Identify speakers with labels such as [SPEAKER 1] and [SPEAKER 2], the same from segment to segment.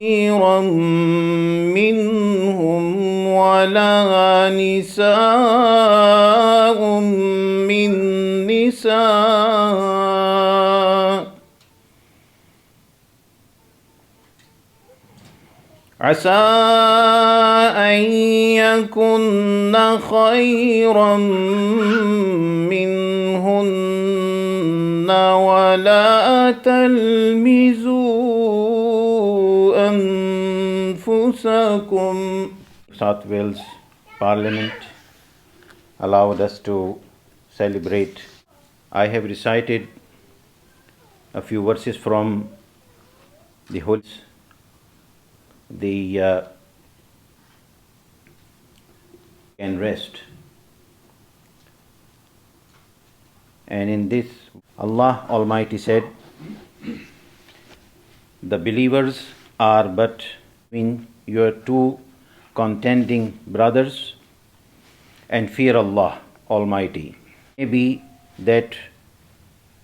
[SPEAKER 1] كثيرا منهم ولا نساء من نساء عسى أن يكن خيرا منهن ولا تلمزوا أنفسكم. South Wales Parliament allowed us to celebrate. I have recited a few verses from the Holy and rest. And in this, Allah Almighty said, the believers are but between your two contending brothers, and fear Allah Almighty. Maybe that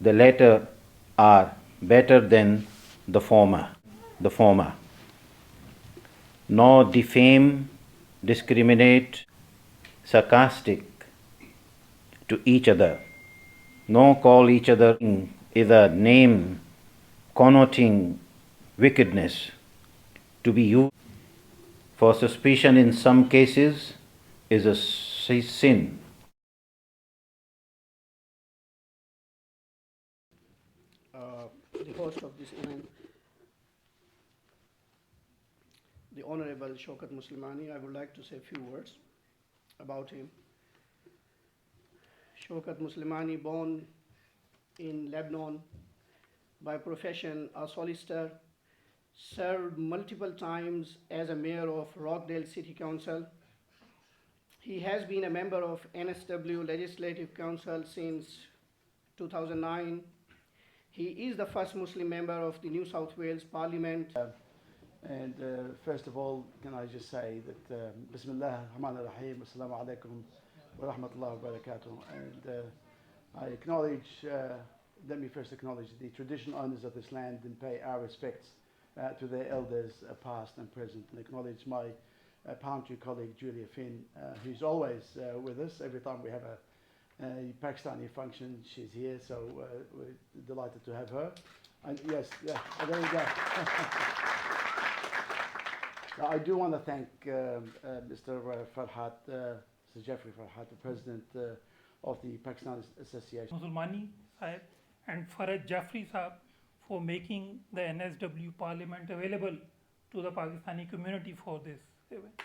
[SPEAKER 1] the latter are better than the former. Nor defame, discriminate, sarcastic to each other, nor call each other in either name connoting wickedness, to be used for suspicion in some cases is a sin.
[SPEAKER 2] The host of this event, the Honorable Shaukat Muslimani, I would like to say a few words about him. Shaukat Muslimani, born in Lebanon, by profession a solicitor, served multiple times as a mayor of Rockdale City Council. He has been a member of NSW Legislative Council since 2009. He is the first Muslim member of the New South Wales Parliament.
[SPEAKER 3] First of all, can I just say that Bismillah ar-Rahman ar-Rahim, Assalamu alaikum wa rahmatullahi wa barakatuh. And I acknowledge, let me first acknowledge the traditional owners of this land and pay our respects to their elders, past and present, and acknowledge my parliamentary colleague Julia Finn, who's always with us. Every time we have a Pakistani function, she's here, so we're delighted to have her. And yes, yeah, there you go. I do want to thank Mr. Farhat, Sir Jeffrey Farhat, the President of the Pakistan Association.
[SPEAKER 4] Muslimani Sahib and Farhat Jafri Sahib for making the NSW Parliament available to the Pakistani community for this event.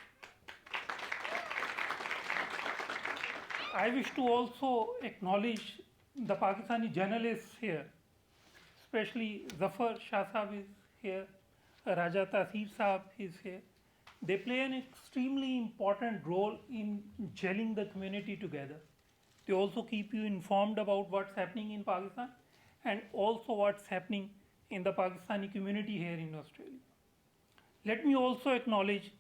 [SPEAKER 4] I wish to also acknowledge the Pakistani journalists here, especially Zafar Shah Sahib is here, Raja Taseer Sahib is here. They play an extremely important role in gelling the community together. They also keep you informed about what's happening in Pakistan and also what's happening in the Pakistani community here in Australia. Let me also acknowledge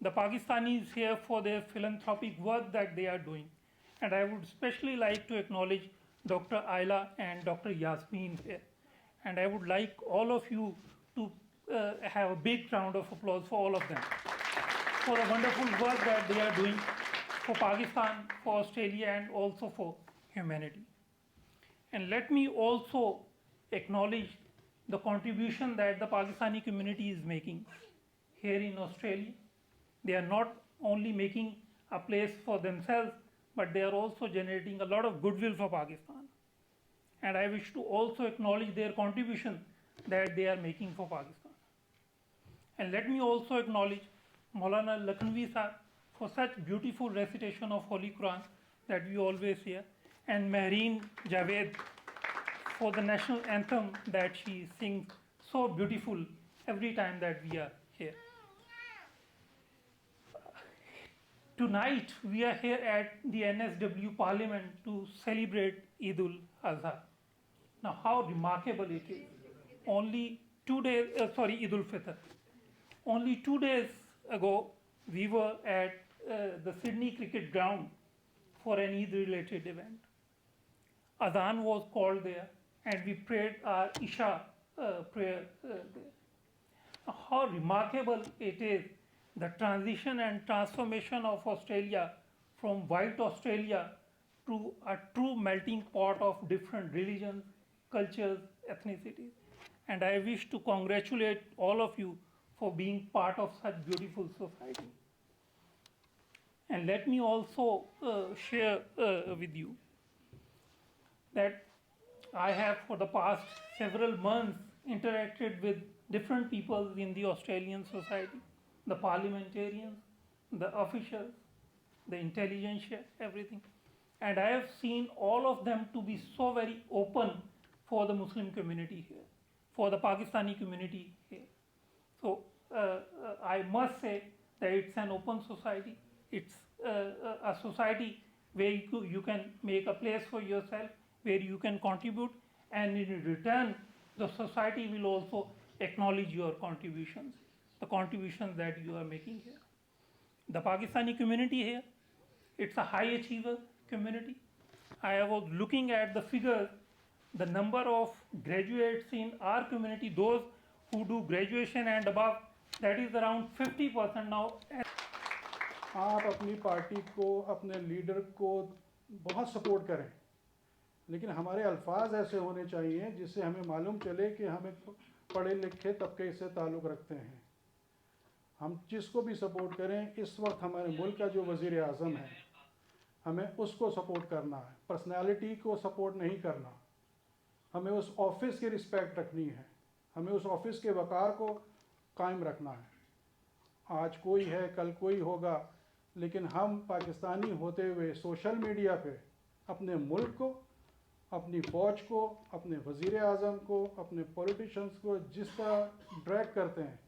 [SPEAKER 4] the Pakistanis here for their philanthropic work that they are doing. And I would especially like to acknowledge Dr. Ayla and Dr. Yasmin here. And I would like all of you to have a big round of applause for all of them for the wonderful work that they are doing for Pakistan, for Australia, and also for humanity. And let me also acknowledge the contribution that the Pakistani community is making. here in Australia. They are not only making a place for themselves, but they are also generating a lot of goodwill for Pakistan. And I wish to also acknowledge their contribution that they are making for Pakistan. And let me also acknowledge Maulana Lakhanvi Sahib for such beautiful recitation of Holy Quran that we always hear, and Mehreen Javed for the national anthem that she sings so beautiful every time that we are here. Tonight we are here at the NSW Parliament to celebrate Eid al-Adha. Now how remarkable it is. Only 2 days, Eid al-Fitr. Only 2 days ago we were at the Sydney cricket ground for an Eid related event. Adhan was called there and we prayed our Isha prayer there. How remarkable it is, the transition and transformation of Australia from white Australia to a true melting pot of different religions, cultures, ethnicities. And I wish to congratulate all of you for being part of such beautiful society. And let me also share with you that I have for the past several months interacted with different people in the Australian society, the parliamentarians, the officials, the intelligentsia, everything. And I have seen all of them to be so very open for the Muslim community here, for the Pakistani community here. So I must say that it's an open society. It's a society where you can make a place for yourself, where you can contribute, and in return, the society will also acknowledge your contributions, the contributions that you are making here. The Pakistani community here, it's a high achiever community. I was looking at the figures, the number of graduates in our community, those who do graduation and above, that is around 50% now.
[SPEAKER 5] आप अपनी party को, अपने leader को बहुत support करें, लेकिन हमारे अल्फाज ऐसे होने चाहिए जिससे हमें मालूम चले कि हम एक पढ़े लिखे तबके से ताल्लुक़ रखते हैं। हम जिसको भी सपोर्ट करें, इस वक्त हमारे मुल्क का जो वज़ीर आज़म है, हमें उसको सपोर्ट करना है, पर्सनालिटी को सपोर्ट नहीं करना। हमें उस ऑफिस की रिस्पेक्ट रखनी है, हमें उस ऑफिस के वक़ार को कायम रखना है। आज कोई है, कल कोई होगा, लेकिन हम पाकिस्तानी होते हुए सोशल मीडिया पे अपने मुल्क को, अपनी फ़ौज को, अपने वज़ीर आज़म को, अपने पॉलिटिशियंस को जिस तरह ड्रैग करते हैं,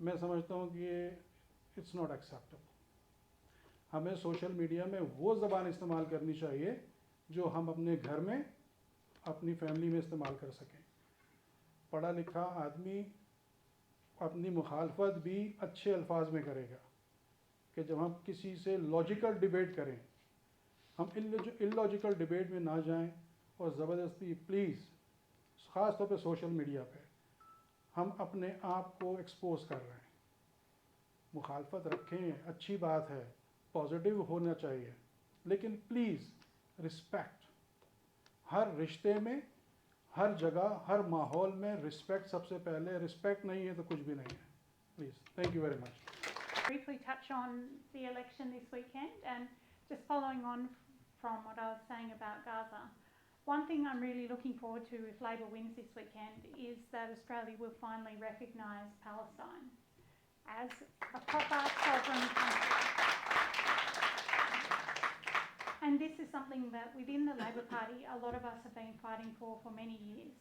[SPEAKER 5] मैं समझता हूँ कि ये इट्स नॉट एक्सेप्टेबल। हमें सोशल मीडिया में वो ज़बान इस्तेमाल करनी चाहिए जो हम अपने घर में, अपनी फैमिली में इस्तेमाल कर सकें। पढ़ा लिखा आदमी अपनी मुखालफत भी अच्छे अल्फाज में करेगा कि जब हम किसी से लॉजिकल डिबेट करें, हम इलॉजिकल डिबेट में ना जाएं और ज़बरदस्ती प्लीज़, ख़ास तौर पे सोशल मीडिया पे हम अपने आप को एक्सपोज कर रहे हैं। मुखालफत रखें, अच्छी बात है, पॉजिटिव होना चाहिए, लेकिन प्लीज़ रिस्पेक्ट, हर रिश्ते में, हर जगह, हर माहौल में रिस्पेक्ट सबसे पहले। रिस्पेक्ट नहीं है तो कुछ भी नहीं है। Please, thank you very much.
[SPEAKER 6] Briefly touch on the election this weekend, and just following on from what I was saying about Gaza, one thing I'm really looking forward to if Labor wins this weekend is that Australia will finally recognise Palestine as a proper sovereign country. And this is something that within the Labor Party a lot of us have been fighting for many years,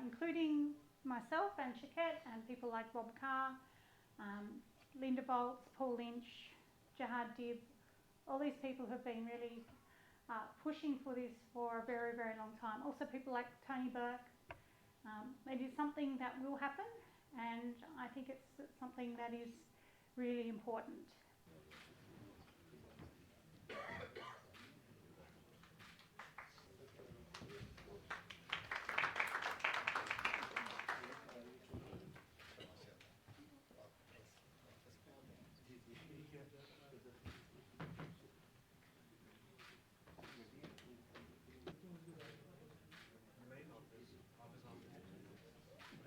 [SPEAKER 6] including myself and Shaket and people like Bob Carr, Linda Volz, Paul Lynch, Jihad Dib. All these people have been really pushing for this for a very, very long time. Also people like Tony Burke. It is something that will happen, and I think it's something that is really important.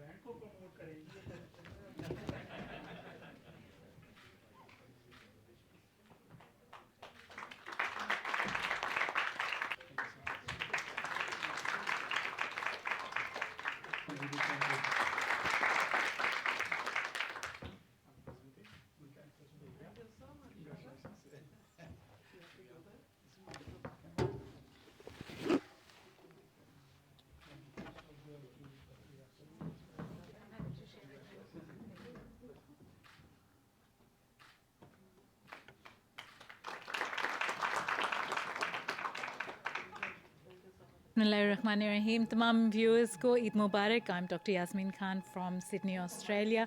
[SPEAKER 4] Brand को promote करेंगे।
[SPEAKER 7] बिस्मिल्लाहिर्रहमानिर्रहीम। तमाम viewers को ईद मुबारक। I am doctor Yasmeen Khan from Sydney, Australia.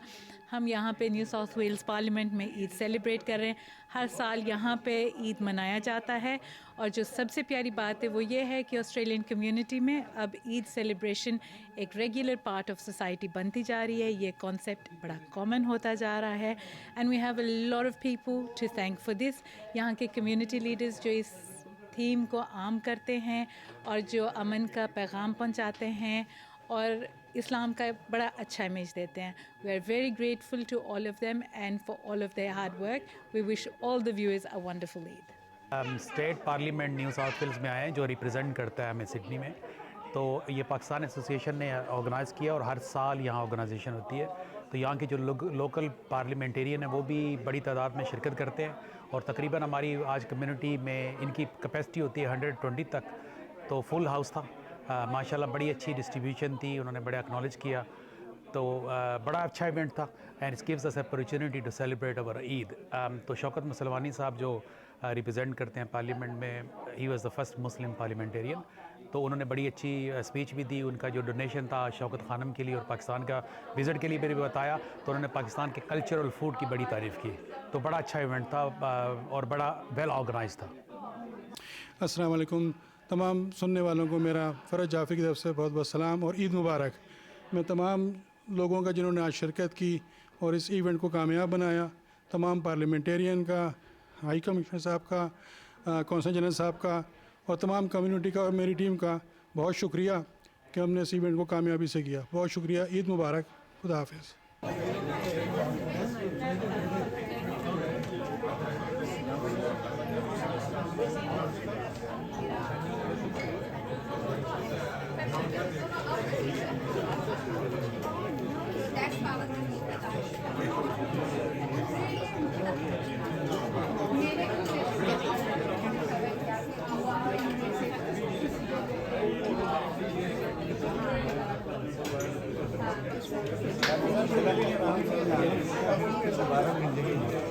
[SPEAKER 7] हम यहाँ पे new South Wales parliament में ईद सेलिब्रेट कर रहे हैं। हर साल यहाँ पे ईद मनाया जाता है और जो सबसे प्यारी बात है वो ये है कि ऑस्ट्रेलियन कम्युनिटी में अब ईद सेलिब्रेशन एक रेगुलर पार्ट ऑफ सोसाइटी बनती जा रही है। ये कॉन्सेप्ट बड़ा कॉमन होता जा रहा है and we have a lot of people to thank for this. यहाँ के कम्युनिटी लीडर्स जो इस थीम को आम करते हैं और जो अमन का पैगाम पहुंचाते हैं और इस्लाम का बड़ा अच्छा इमेज देते हैं। We are very grateful to all of them and for all of their hard work. We wish all the viewers a wonderful Eid.
[SPEAKER 8] हम state parliament New South Wales में आए हैं जो रिप्रेजेंट करता है हमें सिडनी में। तो ये पाकिस्तान एसोसिएशन ने ऑर्गेनाइज़ किया और हर साल यहाँ ऑर्गेनाइजेशन होती है। तो यहाँ के जो लोकल पार्लियामेंटेरियन हैं वो भी बड़ी तादाद में शिरकत करते हैं और तकरीबन हमारी आज कम्युनिटी में इनकी कैपेसिटी होती है 120 तक। तो फुल हाउस था माशाल्लाह, बड़ी अच्छी डिस्ट्रीब्यूशन थी, उन्होंने बड़ा एक्नॉलेज किया। तो बड़ा अच्छा इवेंट था and it gives us opportunity to celebrate our Eid. तो शौकत मुसलमानी साहब जो रिप्रेजेंट करते हैं पार्लियामेंट में, he was the first Muslim parliamentarian. तो उन्होंने बड़ी अच्छी स्पीच भी दी। उनका जो डोनेशन था शौकत खानम के लिए और पाकिस्तान का विज़िट के लिए भी बताया, तो उन्होंने पाकिस्तान के कल्चरल फूड की बड़ी तारीफ़ की। तो बड़ा अच्छा इवेंट था और बड़ा वेल ऑर्गेनाइज था।
[SPEAKER 5] अस्सलाम वालेकुम। तमाम सुनने वालों को मेरा फ़रज जाफ़ी की तरफ से बहुत बहुत सलाम और ईद मुबारक। मैं तमाम लोगों का जिन्होंने आज शिरकत की और इस इवेंट को कामयाब बनाया, तमाम पार्लियामेंटेरियन का, हाई कमिश्नर साहब का, कौंसल जनरल साहब का और तमाम कम्युनिटी का और मेरी टीम का बहुत शुक्रिया कि हमने इस इवेंट को कामयाबी से किया। बहुत शुक्रिया। ईद मुबारक। खुदा हाफिज़।
[SPEAKER 9] Gracias.